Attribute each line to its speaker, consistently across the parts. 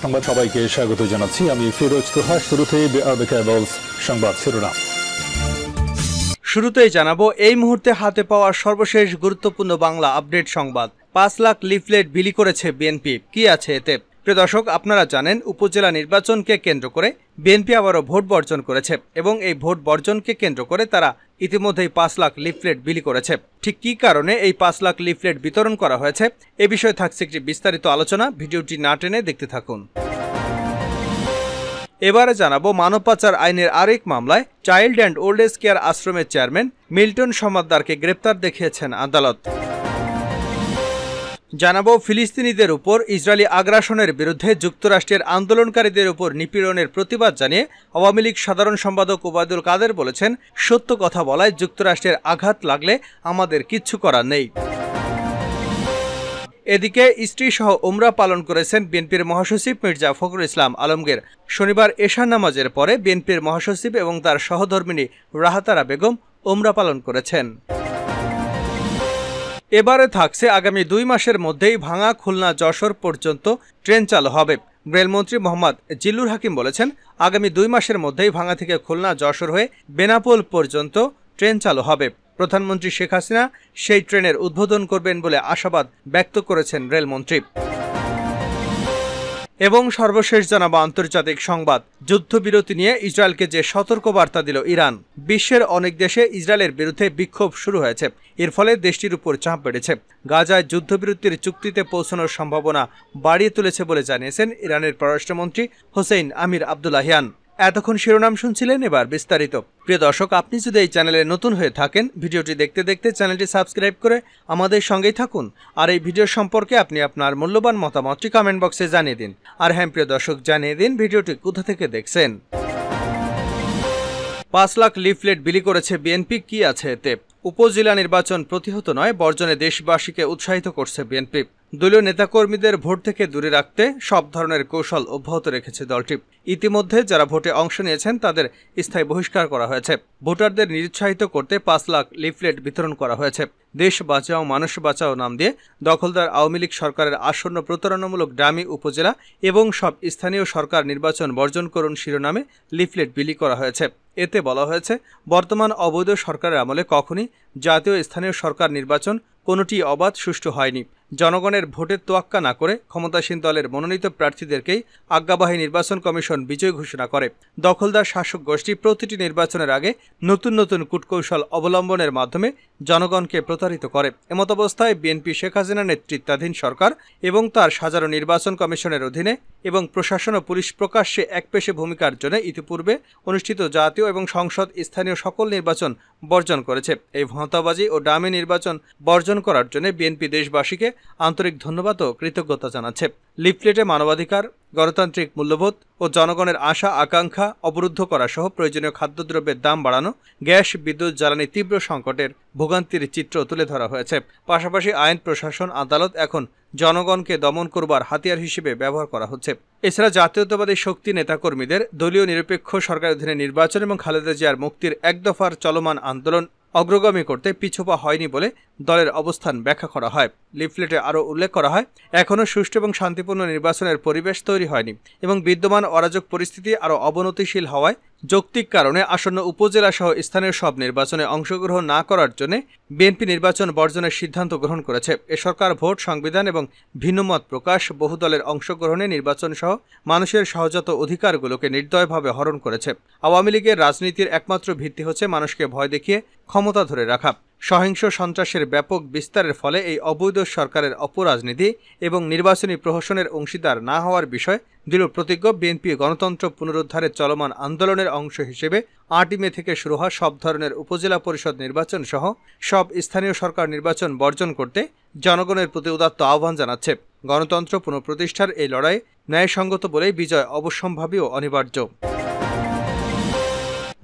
Speaker 1: সংবাদ সবাইকে স্বাগত জানাচ্ছি। আমি ফিরোজ তোহা। শুরুতেই সংবাদ শিরোনাম।
Speaker 2: শুরুতেই জানাবো এই মুহূর্তে হাতে পাওয়া সর্বশেষ গুরুত্বপূর্ণ বাংলা আপডেট সংবাদ। ৫ লাখ লিফলেট বিলি করেছে বিএনপি। কি আছে এতে? প্রিয় দর্শক, আপনারা জানেন উপজেলা নির্বাচনকে কেন্দ্র করে বিএনপি আবারও ভোট বর্জন করেছে এবং এই ভোট বর্জনকে কেন্দ্র করে তারা ইতিমধ্যেই ৫ লাখ লিফলেট বিলি করেছে। ঠিক কী কারণে এই ৫ লাখ লিফলেট বিতরণ করা হয়েছে এ বিষয়ে থাকছে একটি বিস্তারিত আলোচনা। ভিডিওটি না টেনে দেখতে থাকুন। এবারে জানাবো মানব পাচার আইনের আরেক মামলায় child and old age care আশ্রমের চেয়ারম্যান মিল্টন সমাদ্দারকে গ্রেপ্তার দেখিয়েছেন আদালত। জানাবো ফিলিস্তিনিদের উপর ইসরায়েলি আগ্রাসনের বিরুদ্ধে যুক্তরাষ্ট্রের আন্দোলনকারীদের উপর নিপীড়নের প্রতিবাদ জানিয়ে আওয়ামী লীগ সাধারণ সম্পাদক ওবায়দুল কাদের বলেছেন, সত্য কথা বলায় যুক্তরাষ্ট্রের আঘাত লাগলে আমাদের কিচ্ছু করার নেই। এদিকে স্ত্রীসহ উমরা পালন করেছেন বিএনপির মহাসচিব মির্জা ফখরুল ইসলাম আলমগীর। শনিবার এশার নামাজের পরে বিএনপির মহাসচিব এবং তার সহধর্মিণী রাহাতারা বেগম উমরা পালন করেছেন। এবারে থাকছে আগামী 2 মাসের মধ্যেই ভাঙা খুলনা যশোর পর্যন্ত ট্রেন চালু হবে। রেলমন্ত্রী মোহাম্মদ জিল্লুর হাকিম বলেছেন, আগামী 2 মাসের মধ্যেই ভাঙা থেকে খুলনা যশোর হয়ে বেনাপোল পর্যন্ত ট্রেন চালু হবে। প্রধানমন্ত্রী শেখ হাসিনা সেই ট্রেনের উদ্বোধন করবেন বলে আশাবাদ ব্যক্ত করেছেন রেলমন্ত্রী। এবং সর্বশেষ জানাবো আন্তর্জাতিক সংবাদ। যুদ্ধবিরতি নিয়ে ইসরায়েলকে যে সতর্কবার্তা দিল ইরান। বিশ্বের অনেক দেশে ইসরায়েলের বিরুদ্ধে বিক্ষোভ শুরু হয়েছে। এর ফলে দেশটির উপর চাপ বেড়েছে। গাজায় যুদ্ধবিরতির চুক্তিতে পৌঁছানোর সম্ভাবনা বাড়িয়ে তুলেছে বলে জানিয়েছেন ইরানের পররাষ্ট্রমন্ত্রী হোসেইন আমির আবদুল্লাহিয়ান। এতক্ষণ শিরোনাম শুনছিলেন, এবার বিস্তারিত। প্রিয় দর্শক, আপনি যদি এই চ্যানেলে নতুন হয়ে থাকেন, ভিডিওটি দেখতে দেখতে চ্যানেলটি সাবস্ক্রাইব করে আমাদের সঙ্গেই থাকুন। আর এই ভিডিও সম্পর্কে আপনি আপনার মূল্যবান মতামতটি কমেন্ট বক্সে জানিয়ে দিন। আর হ্যাঁ প্রিয় দর্শক, জানিয়ে দিন ভিডিওটি কোথা থেকে দেখছেন। ৫ লাখ লিফলেট বিলি করেছে বিএনপি। কি আছে এতে? উপজেলা নির্বাচন প্রতিহত নয়, বর্জনে দেশবাসীকে উৎসাহিত করছে বিএনপি। দলীয় নেতাকর্মীদের ভোট থেকে দূরে রাখতে সব ধরনের কৌশল অব্যাহত রেখেছে দলটি। ইতিমধ্যে যারা ভোটে অংশ নিয়েছেন তাদের স্থায়ী বহিষ্কার করা হয়েছে। ভোটারদের নিরুৎসাহিত করতে ৫ লাখ লিফলেট বিতরণ করা হয়েছে। দেশ বাঁচাও মানুষ বাঁচাও নাম দিয়ে দখলদার আওয়ামী লীগ সরকারের আসন্ন প্রতারণামূলক ডামি উপজেলা এবং সব স্থানীয় সরকার নির্বাচন বর্জন করুন শিরোনামে লিফলেট বিলি করা হয়েছে। এতে বলা হয়েছে, বর্তমান অবৈধ সরকারের আমলে কখনই জাতীয় স্থানীয় সরকার নির্বাচন কোনোটি অবাধ সুষ্ঠু হয়নি। জনগণের ভোটের তোয়াক্কা না করে ক্ষমতাসীন দলের মনোনীত প্রার্থীদেরকেই আজ্ঞাবাহী নির্বাচন কমিশন বিজয়ী ঘোষণা করে। দখলদার শাসক গোষ্ঠী প্রতিটি নির্বাচনের আগে নতুন নতুন কূটকৌশল অবলম্বনের মাধ্যমে জনগণকে প্রতারিত করে। এমতাবস্থায় বিএনপি শেখ হাসিনা নেতৃত্বাধীন সরকার এবং তার সাজানো নির্বাচন কমিশনের অধীনে এবং প্রশাসন ও পুলিশ প্রকাশ্যে একপেশে ভূমিকার জন্য ইতিপূর্বে অনুষ্ঠিত জাতীয় এবং সংসদ স্থানীয় সকল নির্বাচন বর্জন করেছে। এই ভাঁওতাবাজি ও ডামি নির্বাচন বর্জন করার জন্য বিএনপি দেশবাসীকে আন্তরিক ধন্যবাদ ও কৃতজ্ঞতা জানাচ্ছে। লিফলেটে মানবাধিকার, গণতান্ত্রিক মূল্যবোধ ও জনগণের আশা আকাঙ্ক্ষা অবরুদ্ধ করা সহ প্রয়োজনীয় খাদ্যদ্রব্যের দাম বাড়ানো, গ্যাস বিদ্যুৎ জ্বালানি তীব্র সংকটের ভোগান্তির চিত্র তুলে ধরা হয়েছে। পাশাপাশি আইন প্রশাসন আদালত এখন জনগণকে দমন করবার হাতিয়ার হিসেবে ব্যবহার করা হচ্ছে। এছাড়া জাতীয়তাবাদী শক্তি নেতাকর্মীদের দলীয় নিরপেক্ষ সরকারের অধীনে নির্বাচন এবং খালেদা জিয়ার মুক্তির এক দফার চলমান আন্দোলন অগ্রগামী করতে পিছপা হয়নি বলে দলের অবস্থান ব্যাখ্যা করা হয়। লিফলেটে আরও উল্লেখ করা হয়, এখনও সুষ্ঠু এবং শান্তিপূর্ণ নির্বাচনের পরিবেশ তৈরি হয়নি এবং বিদ্যমান অরাজক পরিস্থিতি আরও অবনতিশীল হওয়ায় যৌক্তিক কারণে আসন্ন উপজেলা সহ স্থানীয় সব নির্বাচনে অংশগ্রহণ না করার জন্য বিএনপি নির্বাচন বর্জনের সিদ্ধান্ত গ্রহণ করেছে। এ সরকার ভোট, সংবিধান এবং ভিন্নমত প্রকাশ, বহু দলের অংশগ্রহণে নির্বাচন সহ মানুষের সহজাত অধিকারগুলোকে নির্দয়ভাবে হরণ করেছে। আওয়ামী লীগের রাজনীতির একমাত্র ভিত্তি হচ্ছে মানুষকে ভয় দেখিয়ে ক্ষমতা ধরে রাখা। সহিংস সন্ত্রাসের ব্যাপক বিস্তারের ফলে এই অবৈধ সরকারের অপরাজনীতি এবং নির্বাচনী প্রহসনের অংশীদার না হওয়ার বিষয়ে দৃঢ় প্রতিজ্ঞ বিএনপি গণতন্ত্র পুনরুদ্ধারের চলমান আন্দোলনের অংশ হিসেবে 8 মে থেকে শুরু হওয়া সব ধরনের উপজেলা পরিষদ নির্বাচন সহ সব স্থানীয় সরকার নির্বাচন বর্জন করতে জনগণের প্রতি উদাত্ত আহ্বান জানাচ্ছে। গণতন্ত্র পুনঃপ্রতিষ্ঠার এই লড়াই ন্যায়সঙ্গত বলেই বিজয় অবশ্যম্ভাবী ও অনিবার্য।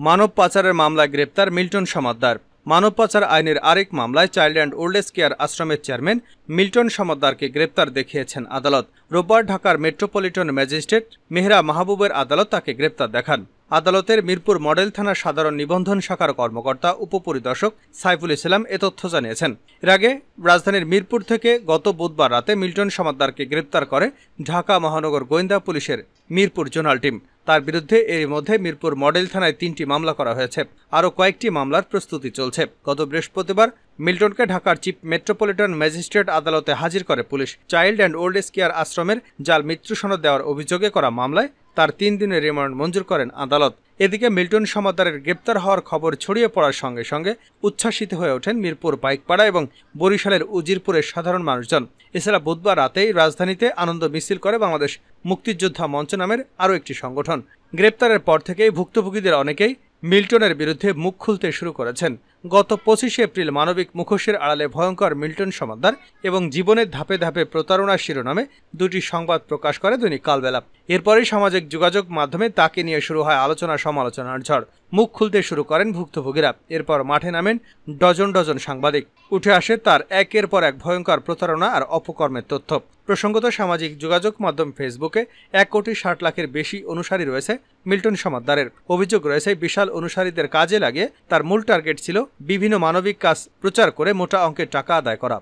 Speaker 2: মানব পাচারের মামলায় গ্রেপ্তার মিল্টন সমাদ্দার। মানব পাচার আইনের আরেক মামলায় child and old age care আশ্রমের চেয়ারম্যান মিল্টন সমাদ্দারকে গ্রেপ্তার দেখিয়েছেন আদালত। রোববার ঢাকার মেট্রোপলিটন ম্যাজিস্ট্রেট মেহরা মাহবুবের আদালত তাকে গ্রেপ্তার দেখান। আদালতের মিরপুর মডেল থানার সাধারণ নিবন্ধন শাখার কর্মকর্তা উপপরিদর্শক সাইফুল ইসলাম এ তথ্য জানিয়েছেন। এর আগে রাজধানীর মিরপুর থেকে গত বুধবার রাতে মিল্টন সমাদ্দারকে গ্রেপ্তার করে ঢাকা মহানগর গোয়েন্দা পুলিশের মিরপুর জোনাল টিম। তার বিরুদ্ধে এর মধ্যে মিরপুর মডেল থানায় ৩টি মামলা করা হয়েছে। আরও কয়েকটি মামলার প্রস্তুতি চলছে। গত বৃহস্পতিবার মিল্টনকে ঢাকার চিফ মেট্রোপলিটন ম্যাজিস্ট্রেট আদালতে হাজির করে পুলিশ। Child and old age care আশ্রমের জাল মৃত্যু সনদ দেওয়ার অভিযোগে করা মামলায় তার ৩ দিনের রিমান্ড মঞ্জুর করেন আদালত। এদিকে মিল্টন সমাদ্দারের গ্রেপ্তার হওয়ার খবর ছড়িয়ে পড়ার সঙ্গে সঙ্গে উচ্ছ্বাসিত হয়ে ওঠেন মিরপুর পাইকপাড়া এবং বরিশালের উজিরপুরের সাধারণ মানুষজন। এছাড়া বুধবার রাতেই রাজধানীতে আনন্দ মিছিল করে বাংলাদেশ মুক্তিযোদ্ধা মঞ্চ নামের আরও একটি সংগঠন। গ্রেপ্তারের পর থেকেই ভুক্তভোগীদের অনেকেই মিল্টনের বিরুদ্ধে মুখ খুলতে শুরু করেছেন। গত 25 এপ্রিল মানবিক মুখোশের আড়ালে ভয়ঙ্কর মিল্টন সমাদ্দার এবং জীবনের ধাপে ধাপে প্রতারণার শিরোনামে দুটি সংবাদ প্রকাশ করে দৈনিক কালবেলা। এরপরই সামাজিক যোগাযোগ মাধ্যমে তাকে নিয়ে শুরু হয় আলোচনা সমালোচনার ঝড়। মুখ খুলতে শুরু করেন ভুক্তভোগীরা। এরপর মাঠে নামেন ডজন ডজন সাংবাদিক। উঠে আসে তার একের পর এক ভয়ঙ্কর প্রতারণা আর অপকর্মের তথ্য। প্রসঙ্গত সামাজিক যোগাযোগ মাধ্যম ফেসবুকে 1,60,00,000-এর বেশি অনুসারী রয়েছে মিল্টন সমাদ্দারের। অভিযোগ রয়েছে বিশাল অনুসারীদের কাজে লাগিয়ে তার মূল টার্গেট ছিল বিভিন্ন মানবিক কাজ প্রচার করে মোটা অঙ্কের টাকা আদায় করা।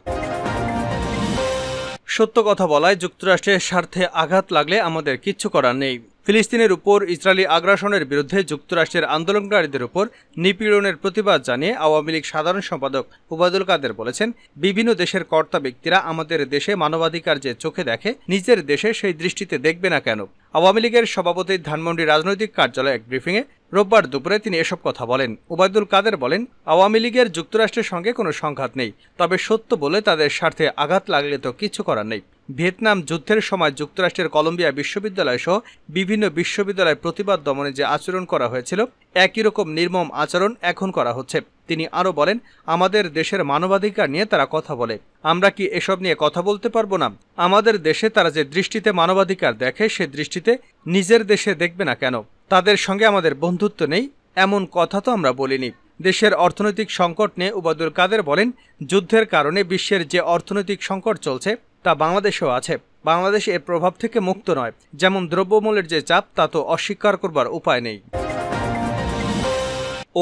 Speaker 2: সত্য কথা বলায় যুক্তরাষ্ট্রের স্বার্থে আঘাত লাগলে আমাদের কিচ্ছু করার নেই। ফিলিস্তিনের উপর ইসরায়েলি আগ্রাসনের বিরুদ্ধে যুক্তরাষ্ট্রের আন্দোলনকারীদের উপর নিপীড়নের প্রতিবাদ জানিয়ে আওয়ামী লীগ সাধারণ সম্পাদক ওবায়দুল কাদের বলেছেন, বিভিন্ন দেশের কর্তা ব্যক্তিরা আমাদের দেশে মানবাধিকার যে চোখে দেখে, নিজের দেশে সেই দৃষ্টিতে দেখবে না কেন? আওয়ামী লীগের সভাপতি ধানমন্ডি রাজনৈতিক কার্যালয়ে এক ব্রিফিংয়ে রোববার দুপুরে তিনি এসব কথা বলেন। ওবায়দুল কাদের বলেন, আওয়ামী লীগের যুক্তরাষ্ট্রের সঙ্গে কোনো সংঘাত নেই, তবে সত্য বলে তাদের স্বার্থে আঘাত লাগলে তো কিছু করার নেই। ভিয়েতনাম যুদ্ধের সময় যুক্তরাষ্ট্রের কলম্বিয়া বিশ্ববিদ্যালয় সহ বিভিন্ন বিশ্ববিদ্যালয় প্রতিবাদ দমনে যে আচরণ করা হয়েছিল, একই রকম নির্মম আচরণ এখন করা হচ্ছে। তিনি আরও বলেন, আমাদের দেশের মানবাধিকার নিয়ে তারা কথা বলে, আমরা কি এসব নিয়ে কথা বলতে পারবো না? আমাদের দেশে তারা যে দৃষ্টিতে মানবাধিকার দেখে, সে দৃষ্টিতে নিজের দেশে দেখবে না কেন? তাদের সঙ্গে আমাদের বন্ধুত্ব নেই এমন কথা তো আমরা বলিনি। দেশের অর্থনৈতিক সংকট নিয়ে ওবায়দুল কাদের বলেন, যুদ্ধের কারণে বিশ্বের যে অর্থনৈতিক সংকট চলছে তা বাংলাদেশেও আছে। বাংলাদেশ এর প্রভাব থেকে মুক্ত নয়। যেমন দ্রব্যমূল্যের যে চাপ, তা তো অস্বীকার করবার উপায় নেই।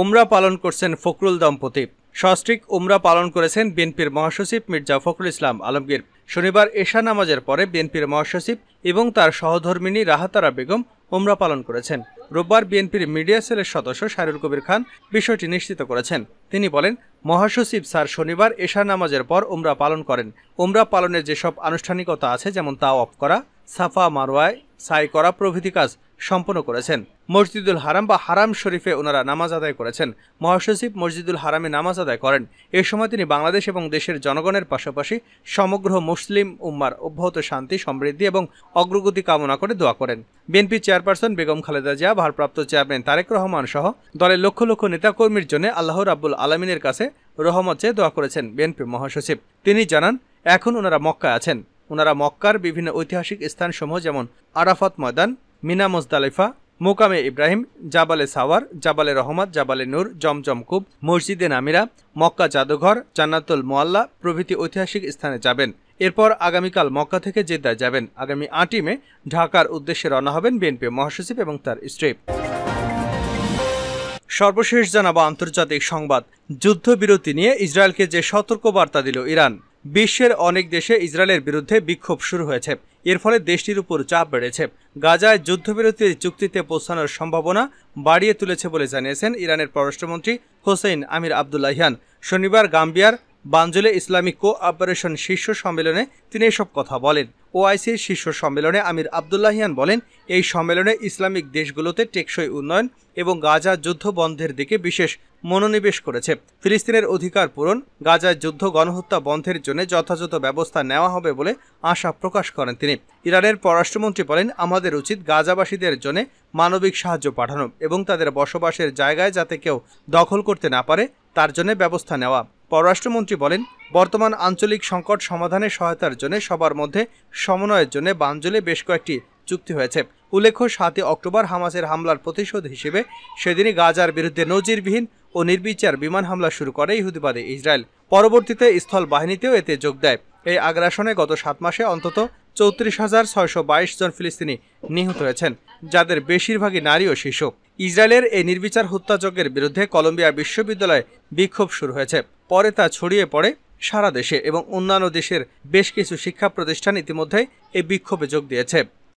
Speaker 2: উমরা পালন করছেন ফখরুল দম্পতি। সস্ত্রীক উমরা পালন করেছেন বিএনপির মহাসচিব মির্জা ফখরুল ইসলাম আলমগীর। শনিবার এশা নামাজের পরে বিএনপির মহাসচিব এবং তার সহধর্মিণী রাহাতারা বেগম উমরা পালন করেছেন। রোববার বিএনপির মিডিয়া সেলের সদস্য শাহরুল কবির খান বিষয়টি নিশ্চিত করেছেন। তিনি বলেন, মহাসচিব স্যার শনিবার এশা নামাজের পর উমরা পালন করেন। উমরা পালনের যেসব আনুষ্ঠানিকতা আছে, যেমন তাওয়াফ করা, সাফা মারওয়ায় সাই করা প্রভৃতি কাজ সম্পন্ন করেছেন। মসজিদুল হারাম বা হারাম শরীফে ওনারা নামাজ আদায় করেছেন। মহাসচিব মসজিদুল হারামে নামাজ আদায় করেন। এ সময় তিনি বাংলাদেশ এবং দেশের জনগণের পাশাপাশি সমগ্র মুসলিম উম্মার অব্যাহত শান্তি, সমৃদ্ধি এবং অগ্রগতি কামনা করে দোয়া করেন। বিএনপি চেয়ারপারসন বেগম খালেদা জিয়া, ভারপ্রাপ্ত চেয়ারম্যান তারেক রহমান সহ দলের লক্ষ লক্ষ নেতাকর্মীর জন্য আল্লাহ রাব্বুল আলামিনের কাছে রহমত চেয়ে দোয়া করেছেন বিএনপি মহাসচিব। তিনি জানান, এখন ওনারা মক্কায় আছেন। ওনারা মক্কার বিভিন্ন ঐতিহাসিক স্থানসমূহ যেমন আরাফাত ময়দান, মিনা মুজদালিফা, মোকামে ইব্রাহিম, জাবালে সাওয়ার, জাবালে রহমত, জাবালে নূর, জমজম কূপ, মসজিদে নামিরা, মক্কা জাদুঘর, জান্নাতুল মুআল্লা প্রভৃতি ঐতিহাসিক স্থানে যাবেন। এরপর আগামীকাল মক্কা থেকে জেদ্দায় যাবেন। আগামী 8 মে ঢাকার উদ্দেশ্যে রওনা হবেন বিএনপি মহাসচিব এবং তার স্ত্রী। সর্বশেষ জানাবো আন্তর্জাতিক সংবাদ। যুদ্ধবিরতি নিয়ে ইসরায়েলকে যে সতর্কবার্তা দিল ইরান। বিশ্বের অনেক দেশে ইসরায়েলের বিরুদ্ধে বিক্ষোভ শুরু হয়েছে। এর ফলে দেশটির উপর চাপ বেড়েছে। গাজায় যুদ্ধবিরতির চুক্তিতে পৌঁছানোর সম্ভাবনা বাড়িয়ে তুলেছে বলে জানিয়েছেন ইরানের পররাষ্ট্রমন্ত্রী হোসেইন আমির আবদুল্লাহিয়ান। শনিবার গাম্বিয়ার বানজুলে ইসলামিক কোঅপারেশন শীর্ষ সম্মেলনে তিনি এসব কথা বলেন। ওআইসির শীর্ষ সম্মেলনে আমির আবদুল্লাহিয়ান বলেন, এই সম্মেলনে ইসলামিক দেশগুলোতে টেকসই উন্নয়ন এবং গাজা যুদ্ধ বন্ধের দিকে বিশেষ মনোনিবেশ করেছে। ফিলিস্তিনের অধিকার পূরণ, গাজায় যুদ্ধ গণহত্যা বন্ধের জন্য যথাযথ ব্যবস্থা নেওয়া হবে বলে আশা প্রকাশ করেন তিনি। ইরানের পররাষ্ট্রমন্ত্রী বলেন, আমাদের উচিত গাজাবাসীদের জন্য মানবিক সাহায্য পাঠানো এবং তাদের বসবাসের জায়গায় যাতে কেউ দখল করতে না পারে তার জন্য ব্যবস্থা নেওয়া। পররাষ্ট্রমন্ত্রী বলেন, বর্তমান আঞ্চলিক সংকট সমাধানে সহায়তার জন্য সবার মধ্যে সমন্বয়ের জন্য বানজুলে বেশ কয়েকটি চুক্তি হয়েছে। উল্লেখ্য, 7 অক্টোবর হামাসের হামলার প্রতিশোধ হিসেবে সেদিনই গাজার বিরুদ্ধে নজিরবিহীন ও নির্বিচার বিমান হামলা শুরু করে ইহুদিবাদী ইসরায়েল। পরবর্তীতে স্থল বাহিনীতেও এতে যোগ দেয়। এই আগ্রাসনে গত 7 মাসে অন্তত 34,622 জন ফিলিস্তিনি নিহত হয়েছেন, যাদের বেশিরভাগই নারী ও শিশু। ইসরায়েলের এই নির্বিচার হত্যাযজ্ঞের বিরুদ্ধে কলম্বিয়া বিশ্ববিদ্যালয়ে বিক্ষোভ শুরু হয়েছে। পরে তা ছড়িয়ে পড়ে সারা দেশে এবং অন্যান্য দেশের বেশ কিছু শিক্ষা প্রতিষ্ঠান ইতিমধ্যে এই বিক্ষোভে যোগ দিয়েছে।